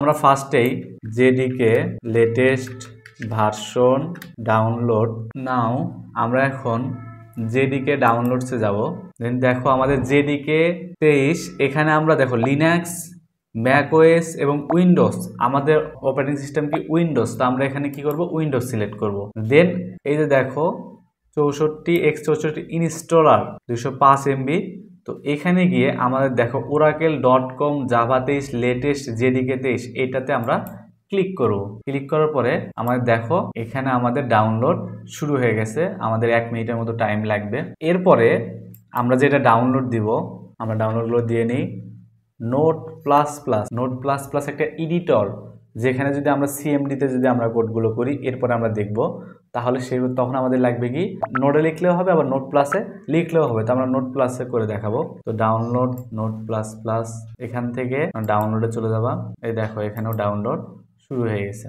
আমরা ফার্স্টেই JDK latest version download নাও। আমরা এখন জেডিকে ডাউনলোডসে যাব। দেন দেখো আমাদের জেডিকে 23, এখানে আমরা দেখো লিনাক্স, ম্যাকওএস এবং উইন্ডোজ, আমাদের অপারেটিং সিস্টেম কি উইন্ডোজ, তো আমরা এখানে কি করব, উইন্ডোজ সিলেক্ট করব। দেন এই যে দেখো 64x64 ইনস্টলার 205 MB। তো এখানে গিয়ে আমাদের দেখো oracle.com জাভা 23 লেটেস্ট জেডিকে 23, এটাতে আমরা ক্লিক করব। ক্লিক করার পরে আমাদের দেখো এখানে আমাদের ডাউনলোড শুরু হয়ে গেছে। আমাদের 1 মিনিটের মতো টাইম লাগবে। এরপরে আমরা যেটা ডাউনলোড দিব, আমরা ডাউনলোডগুলো দিয়ে নিই। নোট প্লাস প্লাস একটা এডিটর, যেখানে যদি আমরা সিএমডিতে যদি আমরা কোডগুলো করি, এরপরে আমরা দেখব, তাহলে তখন আমাদের লাগবে কি নোটে লিখলেও হবে, আবার নোট প্লাসে লিখলেও হবে। তো আমরা নোট প্লাসে করে দেখাবো। তো ডাউনলোড নোট প্লাস, এখান থেকে ডাউনলোডে চলে যাবা। এই দেখো এখানেও ডাউনলোড শুরু হয়ে গেছে।